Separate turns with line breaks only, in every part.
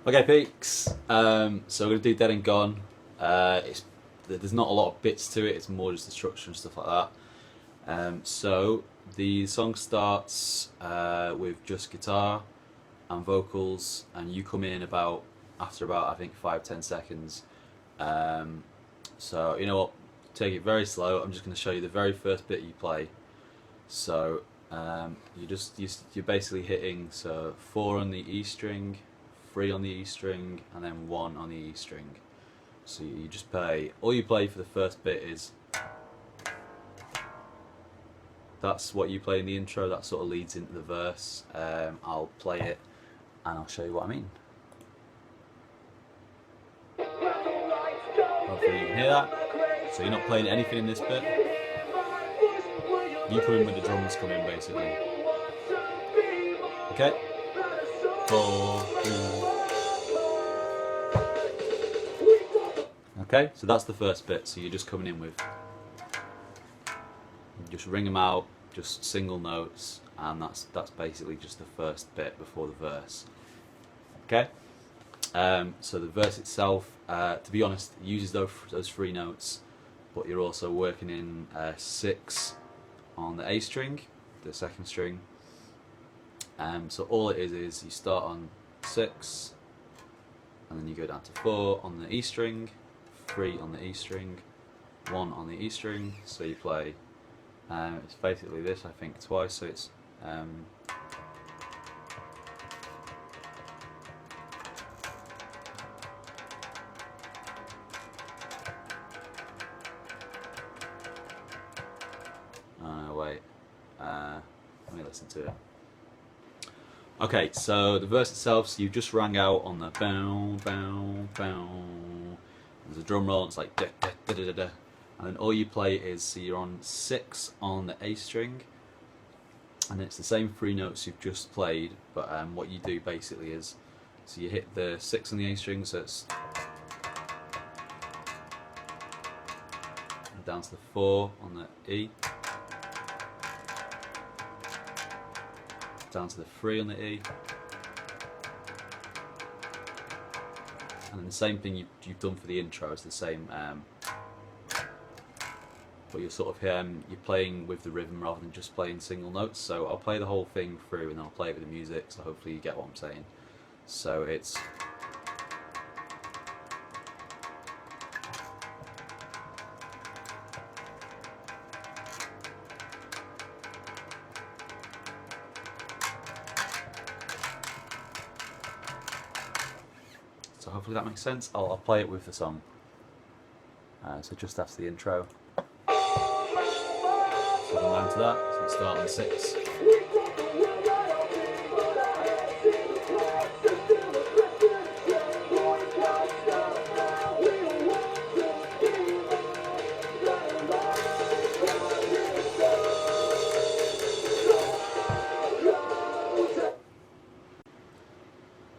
Okay, peaks. So we're gonna do Dead and Gone. There's not a lot of bits to it. It's more just the structure and stuff like that. So the song starts with just guitar and vocals, and you come in about after about I think 5-10 seconds. Um, so you know what? Take it very slow. I'm just going to show you the very first bit you play. So you're basically hitting so 4 on the E string, 3 on the E string, and then 1 on the E string. So you just play. All you play for the first bit is that's what you play in the intro. That sort of leads into the verse. I'll play it and I'll show you what I mean. Hopefully you can hear that. So you're not playing anything in this bit. You come in when the drums come in, basically. Okay. 4, 3. Okay, so that's the first bit. So you're just coming in with, just ring them out, just single notes, and that's basically just the first bit before the verse. Okay. So the verse itself, to be honest, uses those 3 notes, but you're also working in 6 on the A string, the second string. So all it is you start on 6, and then you go down to 4 on the E string, 3 on the E string, 1 on the E string. So you play. It's basically this, I think, twice. So it's. Oh no, wait. Let me listen to it. Okay, so the verse itself, so you just rang out on the bow, bow, bow. There's a drum roll, and it's like da da da da da da. And then all you play is, so you're on 6 on the A string, and it's the same 3 notes you've just played, but what you do basically is, so you hit the 6 on the A string, so it's down to the 4 on the E, down to the 3 on the E, and then the same thing you've done for the intro is the same, but you're sort of you're playing with the rhythm rather than just playing single notes. So I'll play the whole thing through and then I'll play it with the music, so hopefully you get what I'm saying. So it's so hopefully that makes sense. I'll play it with the song. So just after the intro. So come down to that. So you start on 6.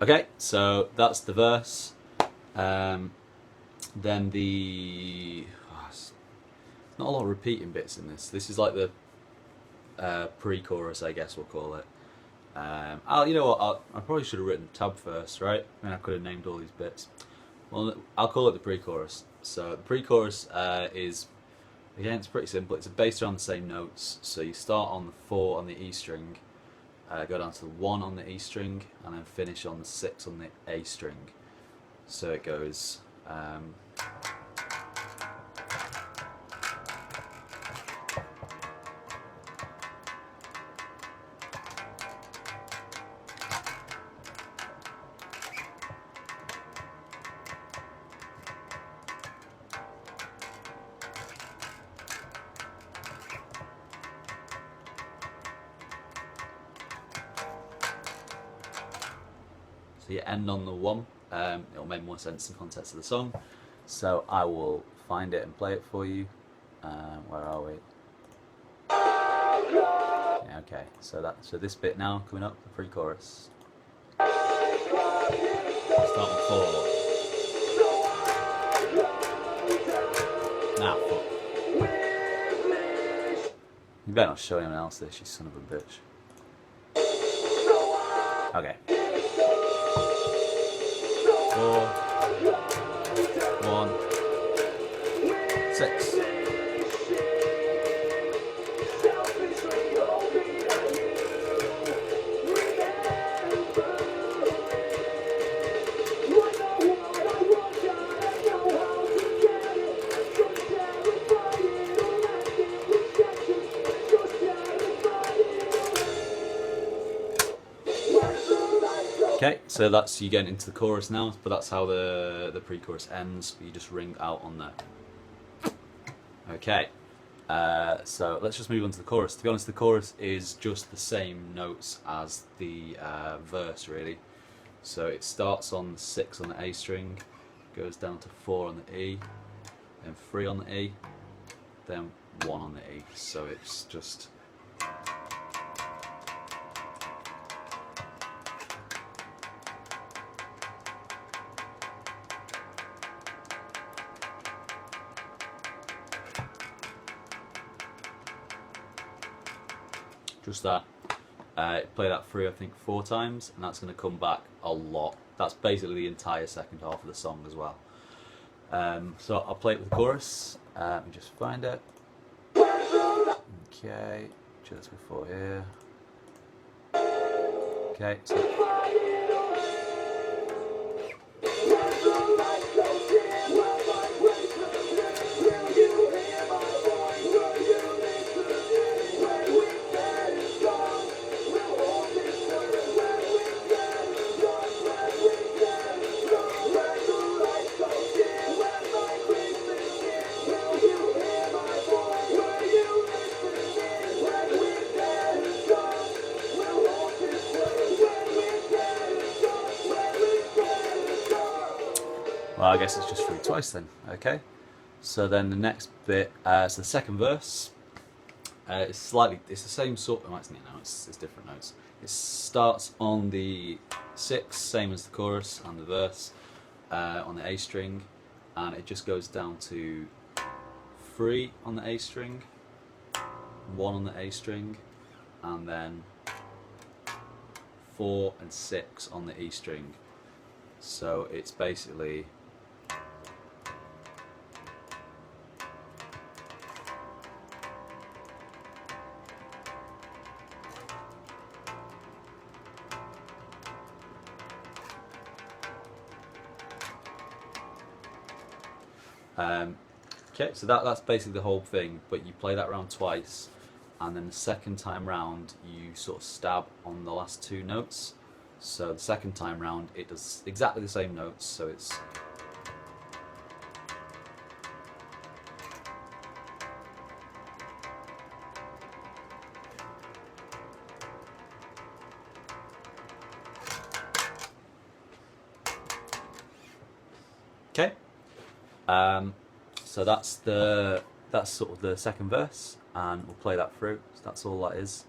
Okay, so that's the verse. Then it's not a lot of repeating bits in this. This is like the pre-chorus, I guess we'll call it. You know what? I probably should have written tab first, right? I mean, I could have named all these bits. Well, I'll call it the pre-chorus. So the pre-chorus is, again, it's pretty simple. It's based around the same notes. So you start on the 4 on the E string, go down to the 1 on the E string, and then finish on the 6 on the A string. So it goes. So you end on the 1. It'll make more sense in context of the song. So I will find it and play it for you. Where are we? Yeah, okay. So this bit now coming up, the pre-chorus. Start on 4. Nah, fuck. You better not show anyone else this, you son of a bitch. Okay. 4, 1, 6. Okay, so that's you getting into the chorus now, but that's how the pre-chorus ends. You just ring out on there. Okay, so let's just move on to the chorus. To be honest, the chorus is just the same notes as the verse, really. So it starts on 6 on the A string, goes down to 4 on the E, then 3 on the E, then 1 on the E. So it's just... just that. Play that through, I think, 4 times, and that's going to come back a lot. That's basically the entire second half of the song as well. So I'll play it with the chorus. Let me just find it. Okay, just before here. Okay, so... Well, I guess it's just through twice then. Okay, so then the next bit, so the second verse, it's the same sort of, it's different notes. It starts on the 6, same as the chorus and the verse, on the A string, and it just goes down to 3 on the A string, 1 on the A string, and then 4 and 6 on the E string. So it's basically... okay, so that's basically the whole thing, but you play that round twice, and then the second time round you sort of stab on the last 2 notes. So the second time round it does exactly the same notes, so it's... Okay. So that's sort of the second verse, and we'll play that through. So that's all that is.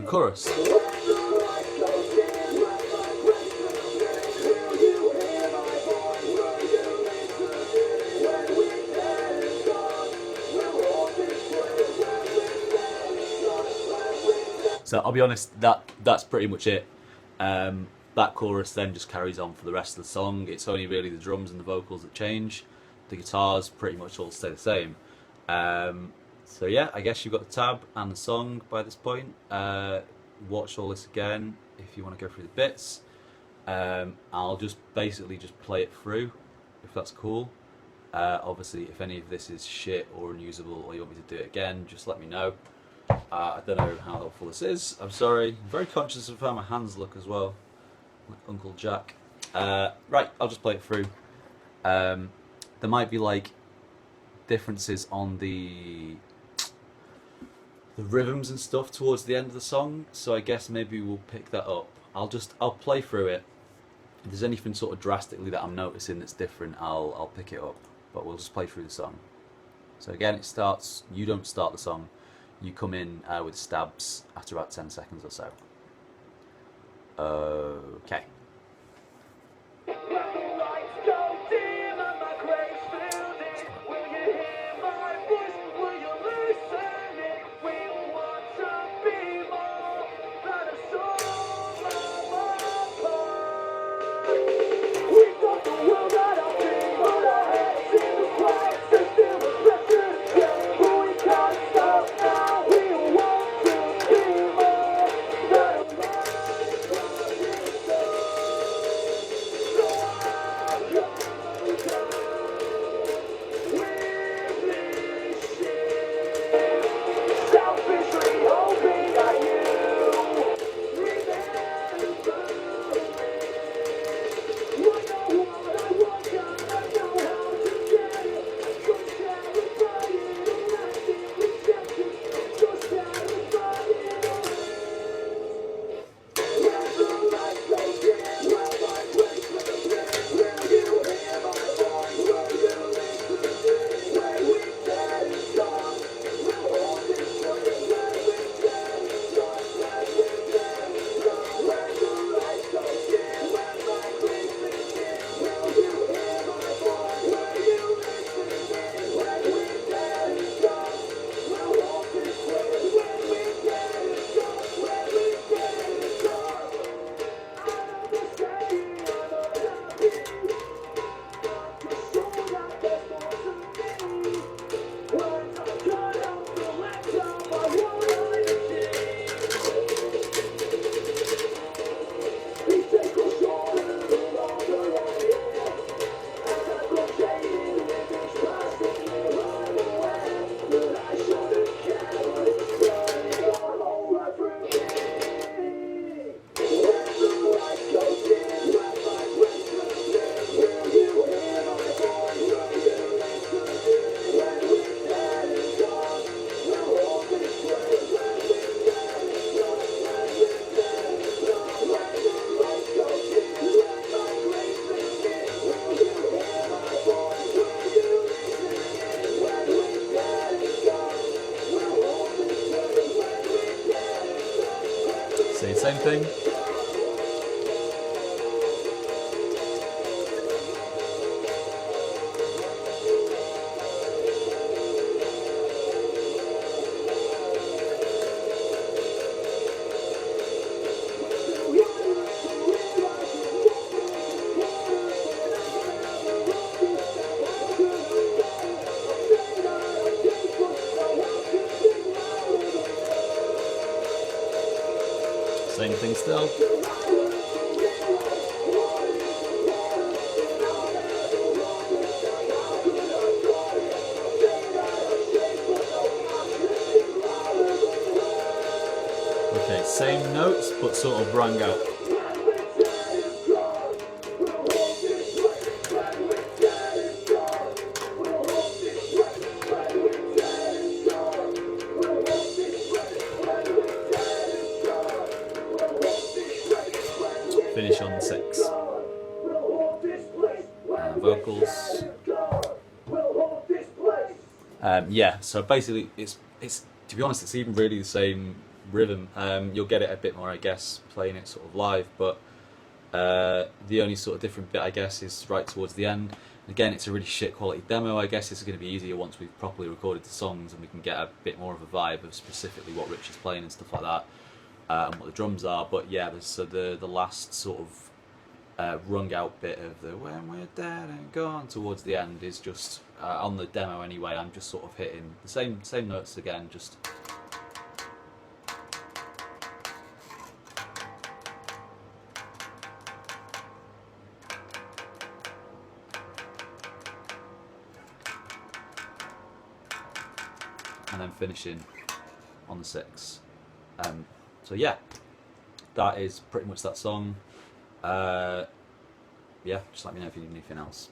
Chorus. So I'll be honest, that's pretty much it. That chorus then just carries on for the rest of the song. It's only really the drums and the vocals that change. The guitars pretty much all stay the same. So yeah, I guess you've got the tab and the song by this point. Watch all this again if you want to go through the bits. I'll just basically just play it through, if that's cool. Obviously, if any of this is shit or unusable or you want me to do it again, just let me know. I don't know how helpful this is. I'm sorry. I'm very conscious of how my hands look as well, like Uncle Jack. Right, I'll just play it through. There might be like differences on the the rhythms and stuff towards the end of the song. So I guess maybe we'll pick that up. I'll play through it. If there's anything sort of drastically that I'm noticing that's different, I'll pick it up. But we'll just play through the song. So again, it starts. You don't start the song. You come in with stabs after about 10 seconds or so. Okay. Say the same thing. Same thing still. Okay, same notes but sort of rung out. Finish on 6. Vocals. Yeah, so basically it's to be honest, it's even really the same rhythm. You'll get it a bit more, I guess, playing it sort of live, but the only sort of different bit, I guess, is right towards the end. Again, it's a really shit quality demo. I guess this is going to be easier once we've properly recorded the songs and we can get a bit more of a vibe of specifically what Rich is playing and stuff like that. And what the drums are, but yeah, so the last sort of wrung out bit of the "when we're dead and gone" towards the end is just on the demo anyway. I'm just sort of hitting the same notes again, just. And then finishing on the 6. So yeah, that is pretty much that song. Yeah, just let me know if you need anything else.